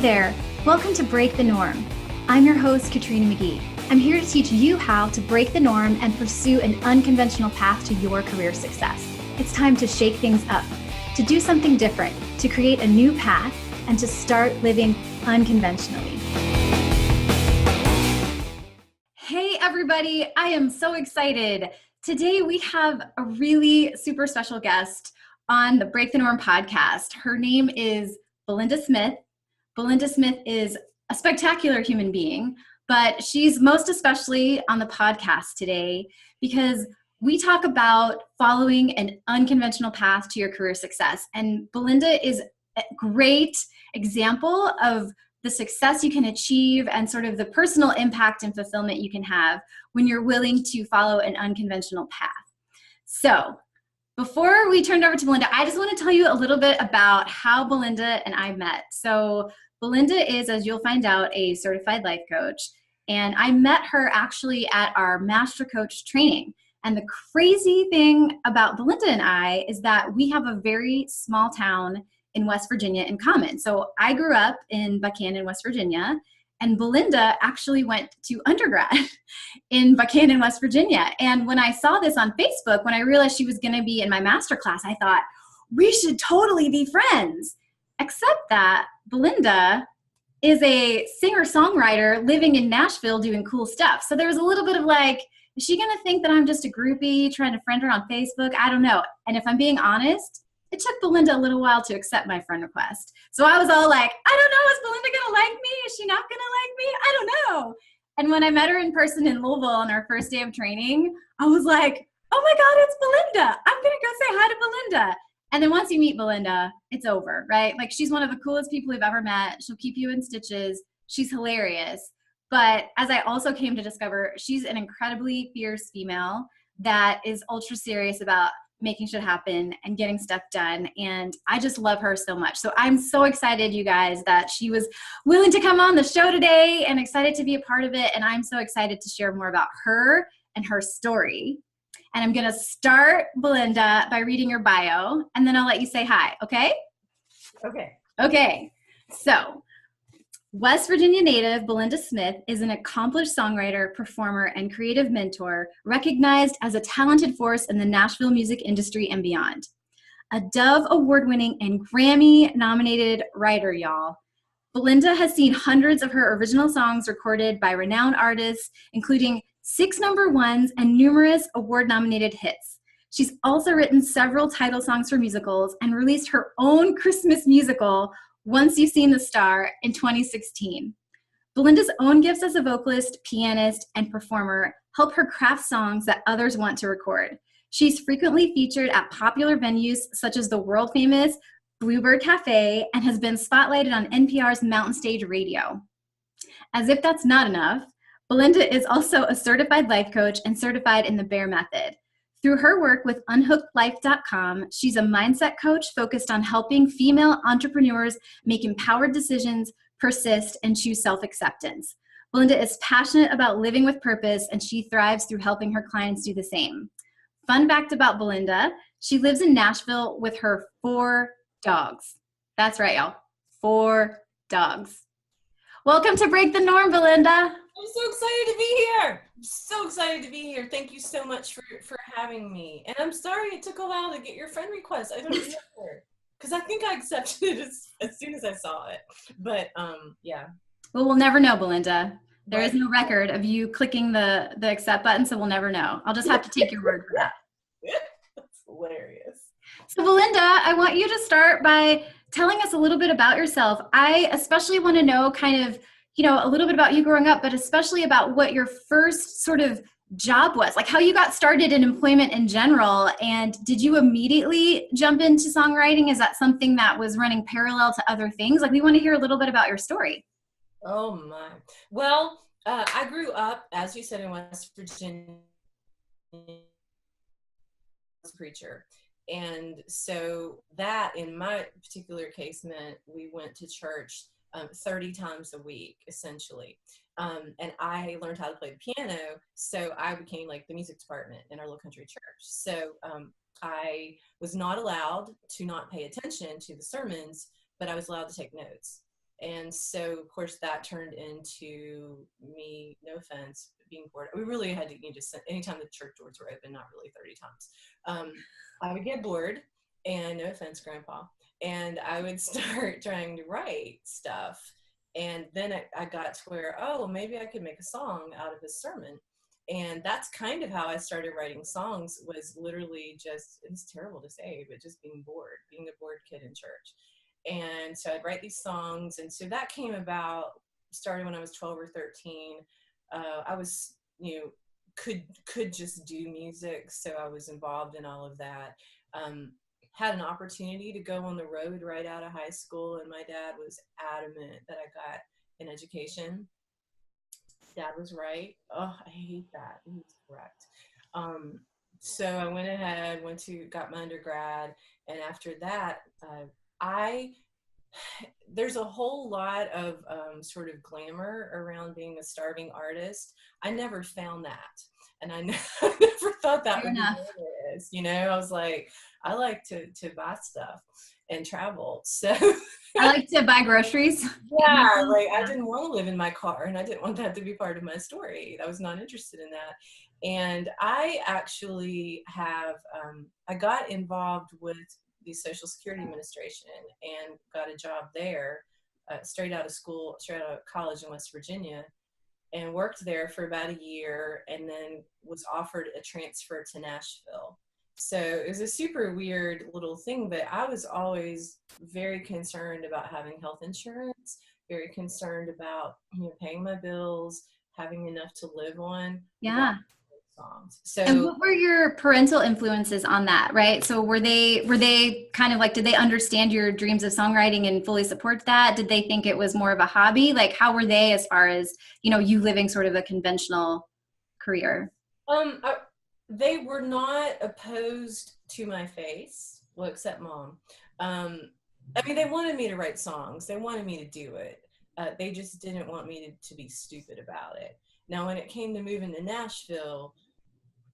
there, welcome to Break the Norm. I'm your host, Katrina McGee. I'm here to teach you how to break the norm and pursue an unconventional path to your career success. It's time to shake things up, to do something different, to create a new path, and to start living unconventionally. Hey everybody, I am so excited. Today we have a really super special guest on the Break the Norm podcast. Her name is Belinda Smith. Belinda Smith is a spectacular human being, but she's most especially on the podcast today because we talk about following an unconventional path to your career success. And Belinda is a great example of the success you can achieve and sort of the personal impact and fulfillment you can have when you're willing to follow an unconventional path. So before we turn it over to Belinda, I just want to tell you a little bit about how Belinda and I met. So Belinda is, as you'll find out, a certified life coach. And I met her actually at our Master Coach training. And the crazy thing about Belinda and I is that we have a very small town in West Virginia in common. So I grew up in Buchanan, West Virginia, and Belinda actually went to undergrad in Buchanan, West Virginia. And when I saw this on Facebook, when I realized she was going to be in my master class, I thought, we should totally be friends. Except that Belinda is a singer-songwriter living in Nashville doing cool stuff. So there was a little bit of like, is she going to think that I'm just a groupie trying to friend her on Facebook? I don't know. And if I'm being honest, it took Belinda a little while to accept my friend request. So I was all like, I don't know, is Belinda going to like me? Is she not going to like me? I don't know. And when I met her in person in Louisville on our first day of training, I was like, oh my God, it's Belinda. I'm going to go say hi to Belinda. And then once you meet Belinda, it's over, right? Like she's one of the coolest people we've ever met. She'll keep you in stitches. She's hilarious. But as I also came to discover, she's an incredibly fierce female that is ultra serious about making shit happen and getting stuff done. And I just love her so much. So I'm so excited, you guys, that she was willing to come on the show today and excited to be a part of it. And I'm so excited to share more about her and her story. And I'm going to start, Belinda, by reading your bio, and then I'll let you say hi, okay? Okay. So, West Virginia native Belinda Smith is an accomplished songwriter, performer, and creative mentor, recognized as a talented force in the Nashville music industry and beyond. A Dove Award-winning and Grammy-nominated writer, y'all. Belinda has seen hundreds of her original songs recorded by renowned artists, including 6 number ones and numerous award-nominated hits. She's also written several title songs for musicals and released her own Christmas musical, Once You've Seen the Star, in 2016. Belinda's own gifts as a vocalist, pianist, and performer help her craft songs that others want to record. She's frequently featured at popular venues such as the world-famous Bluebird Cafe and has been spotlighted on NPR's Mountain Stage Radio. As if that's not enough, Belinda is also a certified life coach and certified in the BEAR method. Through her work with unhookedlife.com, she's a mindset coach focused on helping female entrepreneurs make empowered decisions, persist, and choose self-acceptance. Belinda is passionate about living with purpose, and she thrives through helping her clients do the same. Fun fact about Belinda, she lives in Nashville with her 4 dogs. That's right, y'all. 4 dogs. Welcome to Break the Norm, Belinda. I'm so excited to be here. I'm so excited to be here. Thank you so much for having me. And I'm sorry it took a while to get your friend request. I don't remember. Because I think I accepted it as soon as I saw it. But, yeah. Well, we'll never know, Belinda. There is no record of you clicking the accept button, so we'll never know. I'll just have to take your word for that. That's hilarious. So, Belinda, I want you to start by telling us a little bit about yourself. I especially want to know kind of, a little bit about you growing up, but especially about what your first sort of job was, like how you got started in employment in general. And did you immediately jump into songwriting? Is that something that was running parallel to other things? Like, we want to hear a little bit about your story. Oh my. Well, I grew up, as you said, in West Virginia, preacher. And so that, in my particular case, meant we went to church 30 times a week, essentially. And I learned how to play the piano, so I became like the music department in our little country church. So I was not allowed to not pay attention to the sermons, but I was allowed to take notes. And so, of course, that turned into me, no offense, being bored. We really had to, just anytime the church doors were open, not really 30 times, I would get bored, and no offense, Grandpa, and I would start trying to write stuff. And then I got to where, oh, maybe I could make a song out of a sermon. And that's kind of how I started writing songs, was literally just, it's terrible to say, but just being bored, being a bored kid in church. And so I'd write these songs. And so that came about, started when I was 12 or 13. I was, could just do music. So I was involved in all of that. Had an opportunity to go on the road right out of high school. And my dad was adamant that I got an education. Dad was right. Oh, I hate that. He was correct. So I went ahead, got my undergrad. And after that, there's a whole lot of sort of glamour around being a starving artist. I never found that. And I never thought that would be glamorous. I was like, I like to buy stuff and travel. So I like to buy groceries. Yeah, like I didn't want to live in my car, and I didn't want that to be part of my story. I was not interested in that. And I actually I got involved with the Social Security Administration and got a job there, straight out of college in West Virginia, and worked there for about a year, and then was offered a transfer to Nashville. So it was a super weird little thing, but I was always very concerned about having health insurance, very concerned about paying my bills, having enough to live on. Yeah. Songs. So, and what were your parental influences on that, right? So were they kind of like, did they understand your dreams of songwriting and fully support that? Did they think it was more of a hobby? Like, how were they as far as, you living sort of a conventional career? They were not opposed to my face, well, except Mom. They wanted me to write songs. They wanted me to do it. They just didn't want me to be stupid about it. Now, when it came to moving to Nashville,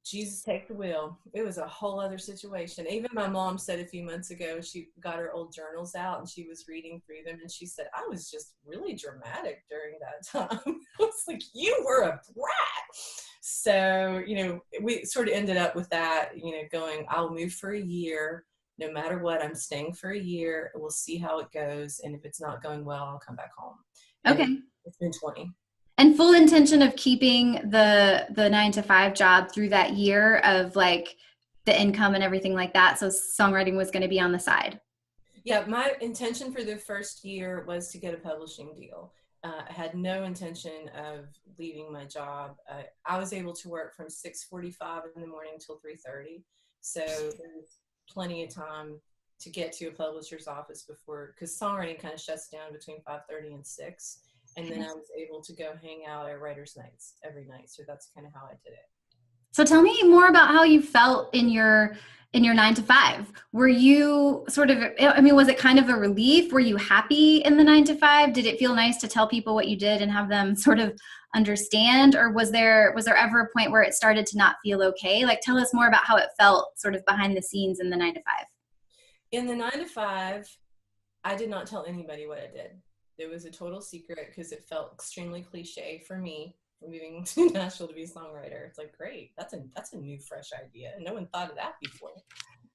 Jesus take the wheel. It was a whole other situation. Even my mom said a few months ago, she got her old journals out and she was reading through them, and she said, I was just really dramatic during that time. I was like, you were a brat. So, we sort of ended up with that, going, I'll move for a year. No matter what, I'm staying for a year. We'll see how it goes. And if it's not going well, I'll come back home. And okay. It's been 20. And full intention of keeping the 9-to-5 job through that year of like the income and everything like that. So songwriting was going to be on the side. Yeah, my intention for the first year was to get a publishing deal. I had no intention of leaving my job. I was able to work from 6:45 in the morning till 3:30. So there was plenty of time to get to a publisher's office because songwriting kind of shuts down between 5:30 and 6. And then I was able to go hang out at writers' nights every night. So that's kind of how I did it. So tell me more about how you felt in your 9-to-5. Were you sort of, was it kind of a relief? Were you happy in the 9-to-5? Did it feel nice to tell people what you did and have them sort of understand? Or was there ever a point where it started to not feel okay? Like, tell us more about how it felt sort of behind the scenes in the 9-to-5. In the 9-to-5, I did not tell anybody what I did. It was a total secret because it felt extremely cliche for me moving to Nashville to be a songwriter. It's like, great, that's a new, fresh idea. No one thought of that before.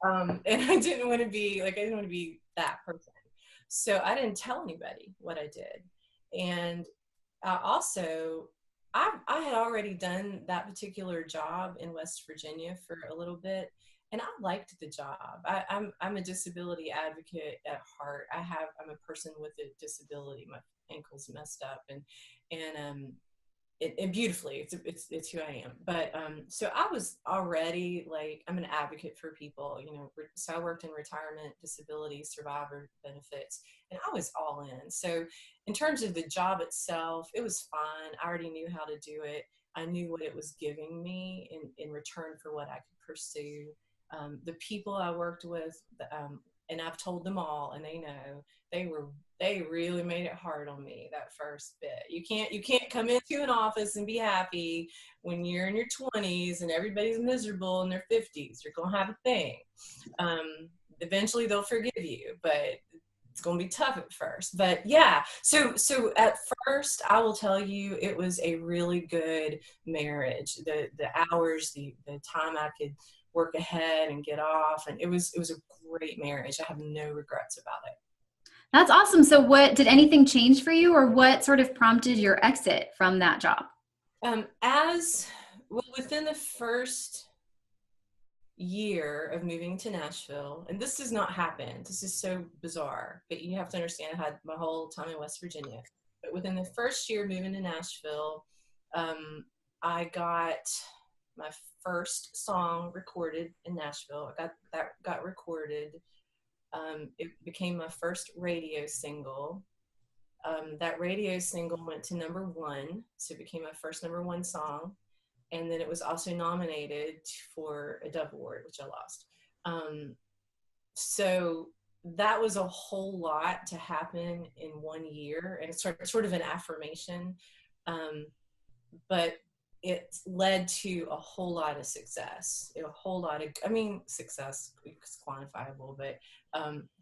And I didn't want to be that person. So I didn't tell anybody what I did. And also, I had already done that particular job in West Virginia for a little bit. And I liked the job. I'm a disability advocate at heart. I'm a person with a disability. My ankle's messed up and beautifully. It's who I am. But so I was already like, I'm an advocate for people. So I worked in retirement, disability, survivor benefits, and I was all in. So in terms of the job itself, it was fine. I already knew how to do it. I knew what it was giving me in return for what I could pursue. The people I worked with, and I've told them all, and they know, they really made it hard on me that first bit. You can't come into an office and be happy when you're in your 20s and everybody's miserable in their 50s. You're gonna have a thing. Eventually they'll forgive you, but going to be tough at first, but yeah. So at first, I will tell you, it was a really good marriage. The hours, the time I could work ahead and get off, and it was a great marriage. I have no regrets about it. That's awesome. So did anything change for you, or what sort of prompted your exit from that job? As well, within the first year of moving to Nashville, and this does not happen, this is so bizarre, but you have to understand, I had my whole time in West Virginia, but within the first year moving to Nashville, I got my first song recorded in Nashville. Got recorded. It became my first radio single. That radio single went to #1, so it became my first #1 song. And then it was also nominated for a Dove Award, which I lost. So that was a whole lot to happen in 1 year, and it's sort of an affirmation. But it led to a whole lot of success, success is quantifiable, but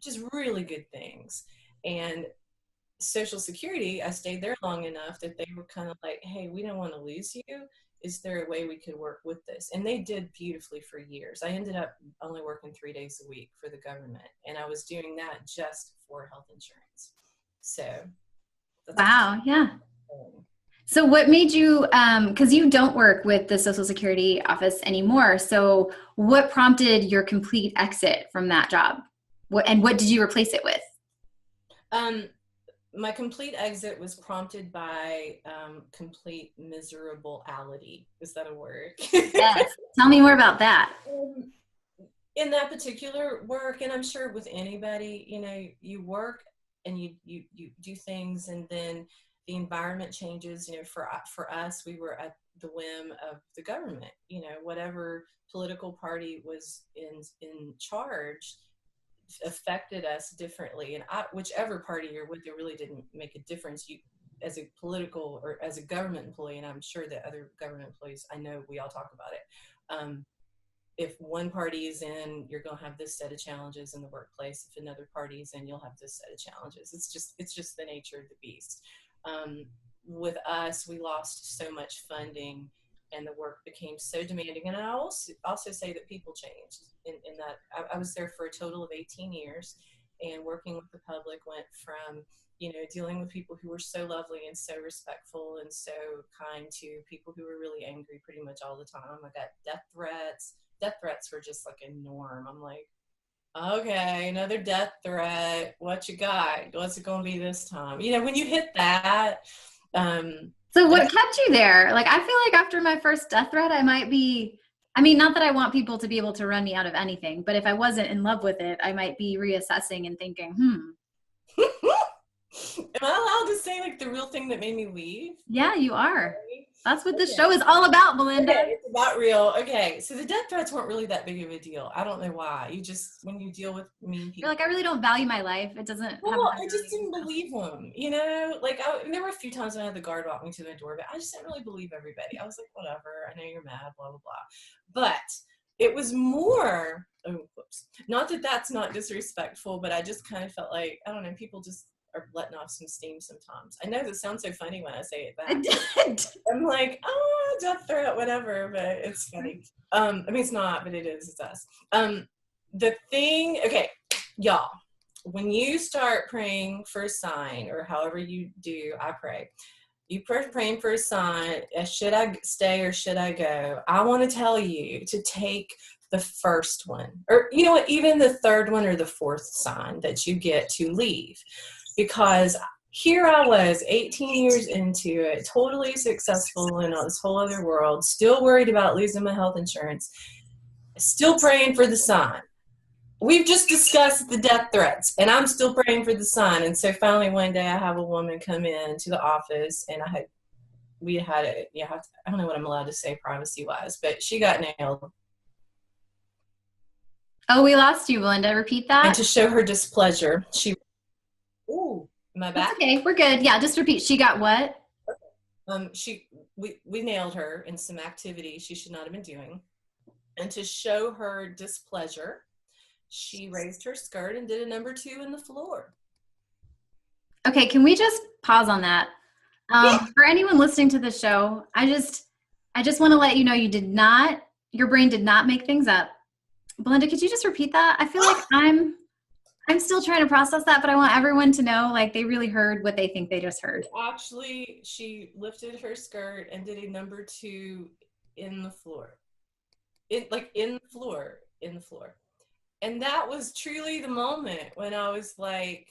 just really good things. And Social Security, I stayed there long enough that they were kind of like, hey, we don't want to lose you. Is there a way we could work with this? And they did beautifully for years. I ended up only working 3 days a week for the government, and I was doing that just for health insurance. So wow, yeah. So what made you, because you don't work with the Social Security office anymore, so what prompted your complete exit from that job? What did you replace it with? My complete exit was prompted by complete miserableality. Is that a word? Yes. Tell me more about that. In that particular work, and I'm sure with anybody, you work and you do things, and then the environment changes. For us, we were at the whim of the government. Whatever political party was in charge affected us differently, and whichever party you're with, it really didn't make a difference. You, as a political or as a government employee, and I'm sure that other government employees, I know we all talk about it. If one party is in, you're going to have this set of challenges in the workplace. If another party is in, you'll have this set of challenges. It's just the nature of the beast. With us, we lost so much funding, and the work became so demanding. And I also say that people changed in that I was there for a total of 18 years, and working with the public went from, dealing with people who were so lovely and so respectful and so kind to people who were really angry pretty much all the time. I got death threats. Death threats were just like a norm. I'm like, okay, another death threat. What you got? What's it going to be this time? When you hit that, so what kept you there? Like, I feel like after my first death threat, I might be, not that I want people to be able to run me out of anything, but if I wasn't in love with it, I might be reassessing and thinking, Am I allowed to say like the real thing that made me leave? Yeah, you are. That's what this show is all about, Belinda. Okay, it's about real. Okay, so the death threats weren't really that big of a deal. I don't know why. When you deal with mean people. You're like, I really don't value my life. It doesn't. Well, I just didn't believe them. There were a few times when I had the guard walk me to the door, but I just didn't really believe everybody. I was like, whatever. I know you're mad, blah blah blah. But it was more. Oh, whoops. Not that that's not disrespectful, but I just kind of felt like, I don't know, people just are letting off some steam sometimes. I know that sounds so funny when I say it back. I'm like, oh, death threat, whatever, but it's funny. It's not, but it is. It's us. The thing, okay, y'all, when you start praying for a sign, or however you do, I pray. You praying for a sign, should I stay or should I go? I want to tell you to take the first one, or even the third one or the fourth sign that you get to leave. Because here I was 18 years into it, totally successful in this whole other world, still worried about losing my health insurance, still praying for the sign. We've just discussed the death threats, and I'm still praying for the sign. And so finally one day I have a woman come in to the office, and I don't know what I'm allowed to say privacy-wise, but she got nailed. Oh, we lost you, Belinda. Repeat that. And to show her displeasure, ooh, am I back? That's okay, we're good. Yeah, just repeat. She got what? We nailed her in some activity she should not have been doing. And to show her displeasure, she raised her skirt and did a #2 in the floor. Okay, can we just pause on that? For anyone listening to the show, I just want to let you know your brain did not make things up. Belinda, could you just repeat that? I feel like I'm still trying to process that, but I want everyone to know like they really heard what they think they just heard. Actually, she lifted her skirt and did a number two in the floor. In the floor. And that was truly the moment when I was like,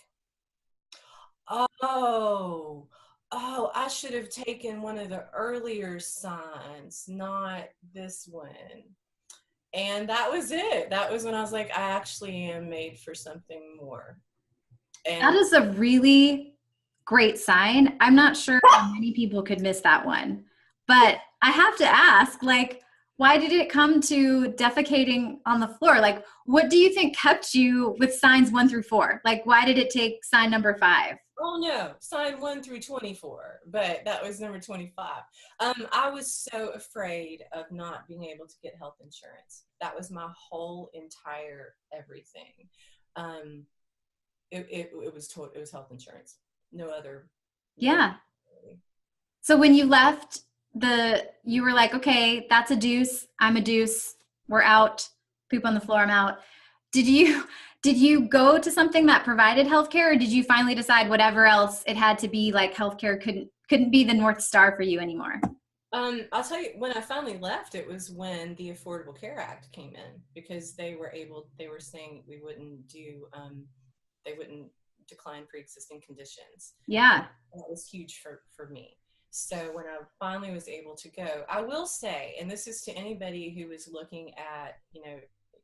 oh, I should have taken one of the earlier signs, not this one. And that was it. That was when I was like, I actually am made for something more. That And is a really great sign. I'm not sure how many people could miss that one. But I have to ask, like, why did it come to defecating on the floor? Like, what do you think kept you with signs 1 through 4? Like, why did it take sign number 5? oh no, sign 1 through 24, but that was number 25. I was so afraid of not being able to get health insurance. That was my whole entire everything. Um, it was health insurance, no other. Yeah. So when you left you were like, okay, that's a deuce. I'm a deuce. We're out. Poop on the floor. I'm out. Did you go to something that provided healthcare, or did you finally decide whatever else it had to be, like healthcare couldn't be the North Star for you anymore? I'll tell you, when I finally left, it was when the Affordable Care Act came in, because they were saying they wouldn't decline pre-existing conditions. Yeah. That was huge for me. So when I finally was able to go, I will say, and this is to anybody who is looking at,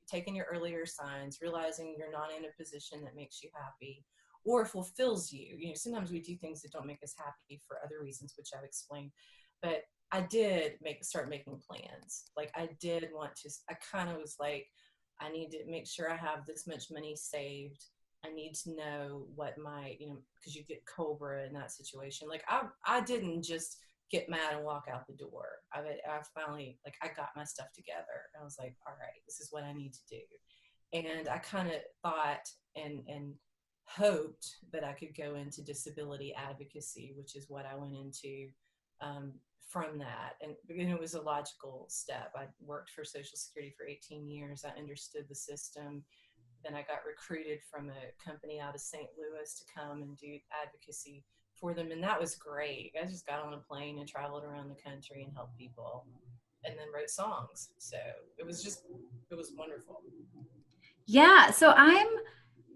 taking your earlier signs, realizing you're not in a position that makes you happy or fulfills you. Sometimes we do things that don't make us happy for other reasons, which I've explained. But I did start making plans. Like I kind of was like, I need to make sure I have this much money saved. I need to know what because you get COBRA in that situation. Like I didn't just get mad and walk out the door. I finally, I got my stuff together. I was like, all right, this is what I need to do. And I kind of thought and hoped that I could go into disability advocacy, which is what I went into from that. And it was a logical step. I worked for Social Security for 18 years. I understood the system. Then I got recruited from a company out of St. Louis to come and do advocacy for them. And that was great. I just got on a plane and traveled around the country and helped people and then wrote songs. So it was wonderful. Yeah. So I'm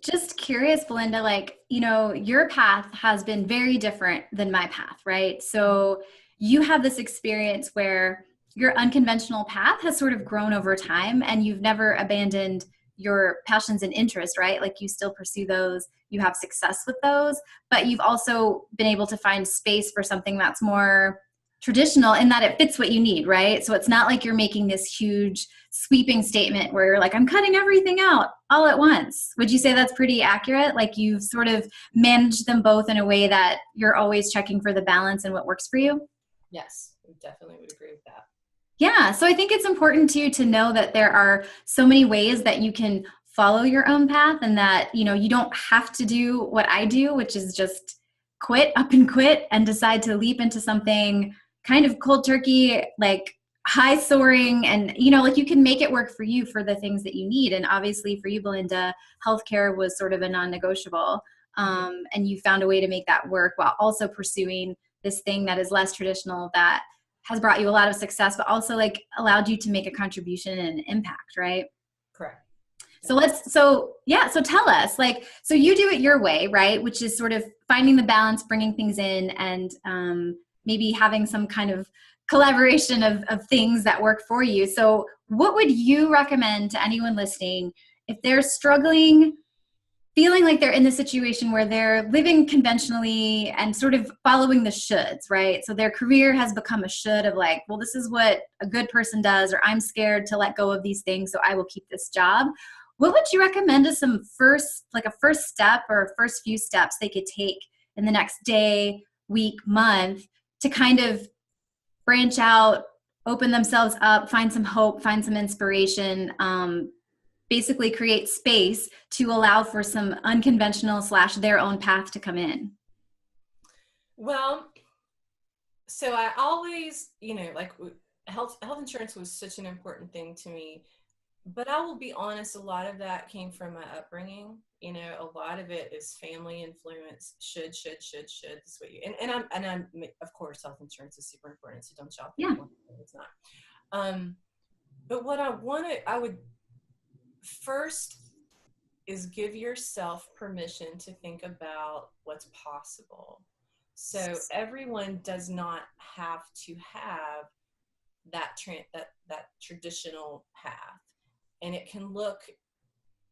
just curious, Belinda, your path has been very different than my path, right? So you have this experience where your unconventional path has sort of grown over time and you've never abandoned your passions and interests, right? Like you still pursue those, you have success with those, but you've also been able to find space for something that's more traditional in that it fits what you need, right? So it's not like you're making this huge sweeping statement where you're like, I'm cutting everything out all at once. Would you say that's pretty accurate? Like you've sort of managed them both in a way that you're always checking for the balance and what works for you? Yes, I definitely would agree with that. Yeah, so I think it's important too to know that there are so many ways that you can follow your own path and that, you don't have to do what I do, which is just up and quit and decide to leap into something kind of cold turkey, like high soaring and, you can make it work for you for the things that you need. And obviously for you, Belinda, healthcare was sort of a non-negotiable. And you found a way to make that work while also pursuing this thing that is less traditional that has brought you a lot of success, but also allowed you to make a contribution and an impact, right? Correct. So tell us, so you do it your way, right? Which is sort of finding the balance, bringing things in, and maybe having some kind of collaboration of things that work for you. So what would you recommend to anyone listening if they're struggling, feeling like they're in the situation where they're living conventionally and sort of following the shoulds, right? So their career has become a should of well, this is what a good person does, or I'm scared to let go of these things, so I will keep this job. What would you recommend as a first step or first few steps they could take in the next day, week, month to kind of branch out, open themselves up, find some hope, find some inspiration, basically create space to allow for some unconventional / their own path to come in? Well, so I always, like health insurance was such an important thing to me. But I will be honest, a lot of that came from my upbringing. A lot of it is family influence. Should. That's what you, and I'm, of course, health insurance is super important. So don't y'all think Yeah. it's not. But what I would first is give yourself permission to think about what's possible. So everyone does not have to have that traditional path, and it can look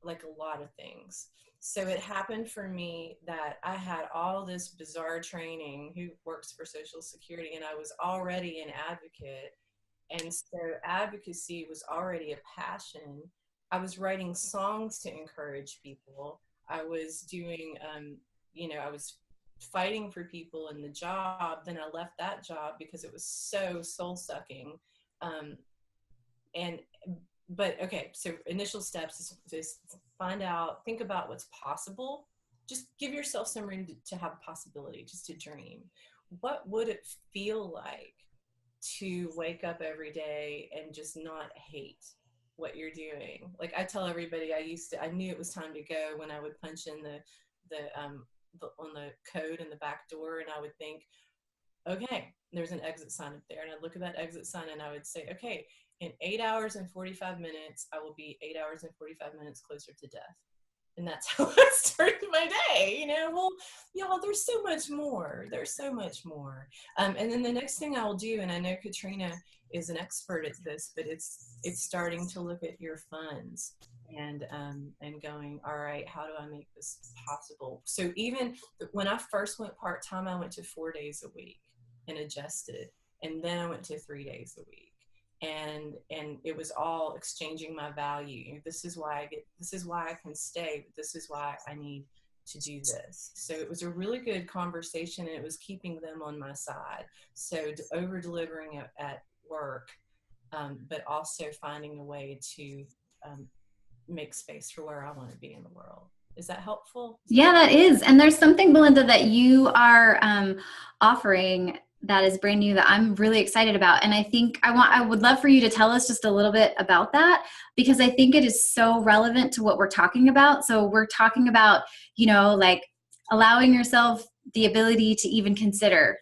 like a lot of things. So it happened for me that I had all this bizarre training, who works for Social Security, and I was already an advocate. And so advocacy was already a passion. I was writing songs to encourage people. I was doing, I was fighting for people in the job. Then I left that job because it was so soul sucking. But okay, so initial steps is think about what's possible. Just give yourself some room to have a possibility, just to dream. What would it feel like to wake up every day and just not hate what you're doing? Like I tell everybody, I knew it was time to go when I would punch in on the code in the back door, and I would think, okay, there's an exit sign up there. And I'd look at that exit sign and I would say, okay, in 8 hours and 45 minutes, I will be 8 hours and 45 minutes closer to death. And that's how I started my day. Well, y'all, there's so much more. There's so much more. And then the next thing I'll do, and I know Katrina is an expert at this, but it's starting to look at your funds and going, all right, how do I make this possible? So even when I first went part-time, I went to 4 days a week and adjusted. And then I went to 3 days a week. And it was all exchanging my value. This is why I can stay, but this is why I need to do this. So it was a really good conversation, and it was keeping them on my side. So over delivering at work, but also finding a way to make space for where I want to be in the world. Is that helpful? Yeah, that is. And there's something, Belinda, that you are offering that is brand new that I'm really excited about. And I think I would love for you to tell us just a little bit about that, because I think it is so relevant to what we're talking about. So we're talking about, like allowing yourself the ability to even consider,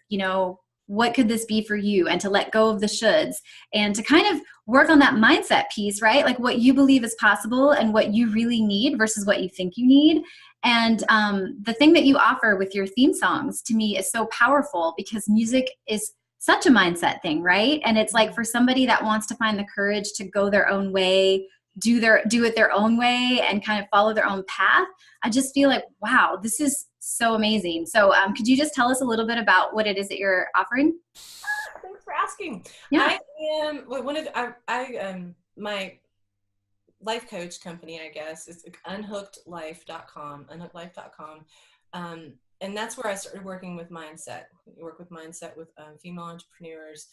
what could this be for you, and to let go of the shoulds and to kind of work on that mindset piece, right? Like what you believe is possible and what you really need versus what you think you need. And the thing that you offer with your theme songs to me is so powerful, because music is such a mindset thing, right? And it's like for somebody that wants to find the courage to go their own way, do it their own way, and kind of follow their own path, I just feel like, wow, this is so amazing. So could you just tell us a little bit about what it is that you're offering? Thanks for asking. Yeah. I am my life coach company, I guess, is unhookedlife.com. And that's where I started working with mindset. Work with mindset with female entrepreneurs,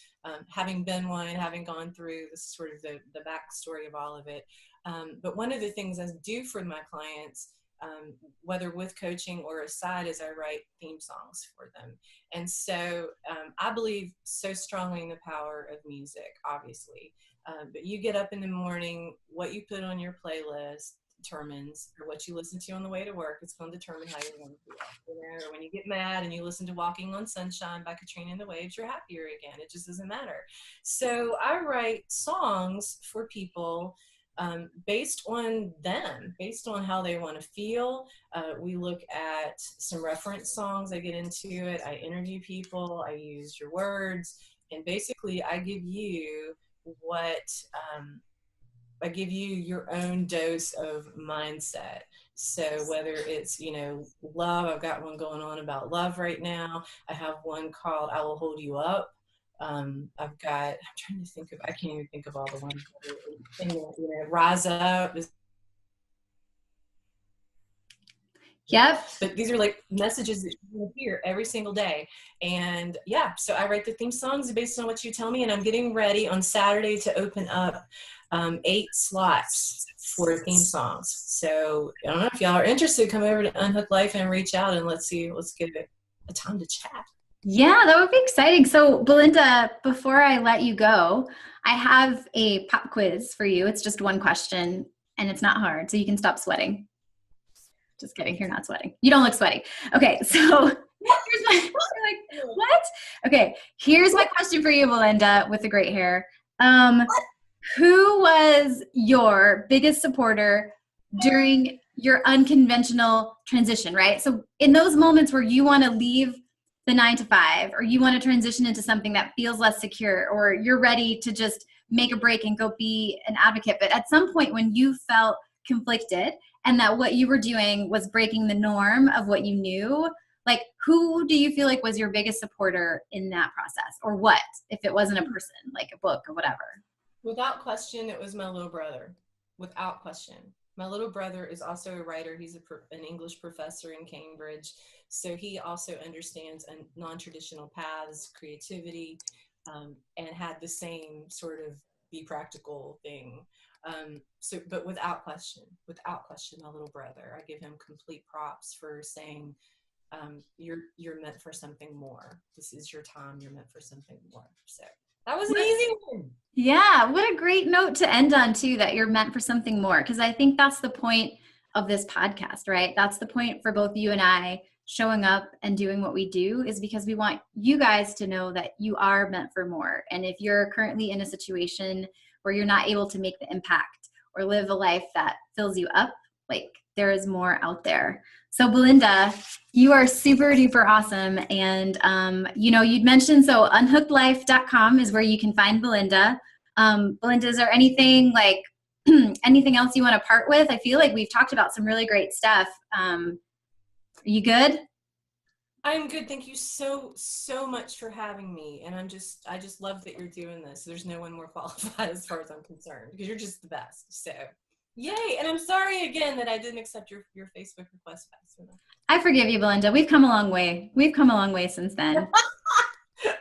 having been one and having gone through this sort of the backstory of all of it. But one of the things I do for my clients, whether with coaching or aside, is I write theme songs for them. And so I believe so strongly in the power of music, obviously. But you get up in the morning, what you put on your playlist determines, or what you listen to on the way to work, it's going to determine how you're going to feel. Or when you get mad and you listen to Walking on Sunshine by Katrina and the Waves, you're happier again. It just doesn't matter. So I write songs for people based on them, based on how they want to feel. We look at some reference songs. I get into it. I interview people. I use your words. And basically, I give you your own dose of mindset. So whether it's, love, I've got one going on about love right now. I have one called I Will Hold You Up. I'm trying to think of, I can't even think of all the ones. Rise Up. Yep. But these are like messages that you hear every single day. And yeah, so I write the theme songs based on what you tell me. And I'm getting ready on Saturday to open up 8 slots for theme songs. So I don't know if y'all are interested, come over to Unhooked Life and reach out, and let's get a time to chat. Yeah, that would be exciting. So, Belinda, before I let you go, I have a pop quiz for you. It's just one question and it's not hard, so you can stop sweating. Just kidding, you're not sweating. You don't look sweaty. Okay, so here's my, you're like, what? Okay, here's my question for you, Belinda, with the great hair. Um, who was your biggest supporter during your unconventional transition, right? So in those moments where you want to leave the 9 to 5, or you want to transition into something that feels less secure, or you're ready to just make a break and go be an advocate, but at some point when you felt conflicted and that what you were doing was breaking the norm of what you knew, like who do you feel like was your biggest supporter in that process, or what, if it wasn't a person, like a book or whatever? Without question, it was my little brother. Without question. My little brother is also a writer. He's an English professor in Cambridge. So he also understands non-traditional paths, creativity, and had the same sort of be practical thing. But without question, my little brother, I give him complete props for saying, you're meant for something more. This is your time. You're meant for something more. So that was an easy one. Yeah, what a great note to end on too, that you're meant for something more. Because I think that's the point of this podcast, right? That's the point for both you and I showing up and doing what we do, is because we want you guys to know that you are meant for more. And if you're currently in a situation where you're not able to make the impact or live a life that fills you up, like there is more out there. So Belinda, you are super duper awesome. And, you'd mentioned, so unhookedlife.com is where you can find Belinda. Belinda, is there anything like anything else you want to part with? I feel like we've talked about some really great stuff. Are you good? I'm good. Thank you so much for having me. And I just love that you're doing this. There's no one more qualified as far as I'm concerned, because you're just the best. So yay. And I'm sorry again that I didn't accept your Facebook request fast enough. I forgive you, Belinda. We've come a long way. We've come a long way since then.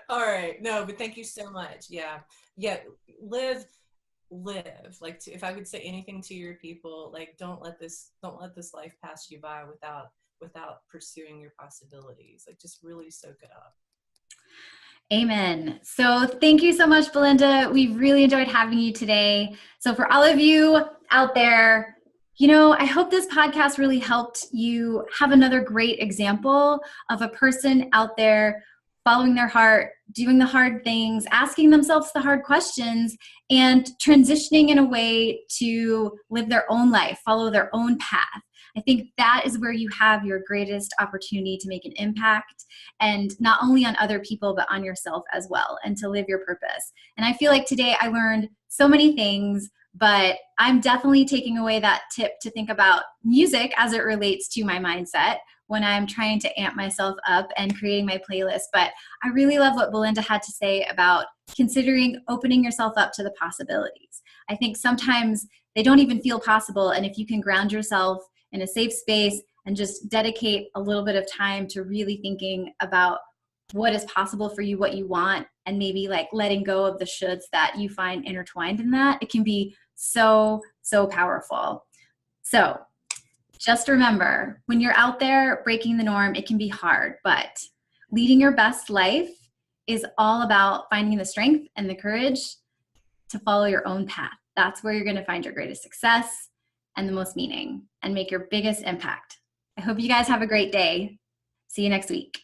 All right. No, but thank you so much. Yeah. Yeah. Live. Like, if I would say anything to your people, like, don't let this life pass you by without pursuing your possibilities. Like, just really soak it up. Amen. So thank you so much, Belinda. We really enjoyed having you today. So for all of you out there, I hope this podcast really helped you have another great example of a person out there following their heart, doing the hard things, asking themselves the hard questions, and transitioning in a way to live their own life, follow their own path. I think that is where you have your greatest opportunity to make an impact, and not only on other people, but on yourself as well, and to live your purpose. And I feel like today I learned so many things, but I'm definitely taking away that tip to think about music as it relates to my mindset when I'm trying to amp myself up and creating my playlist. But I really love what Belinda had to say about considering opening yourself up to the possibilities. I think sometimes they don't even feel possible. And if you can ground yourself in a safe space and just dedicate a little bit of time to really thinking about what is possible for you, what you want, and maybe like letting go of the shoulds that you find intertwined in that, it can be so powerful. So just remember, when you're out there breaking the norm, it can be hard, but leading your best life is all about finding the strength and the courage to follow your own path. That's where you're going to find your greatest success and the most meaning and make your biggest impact. I hope you guys have a great day. See you next week.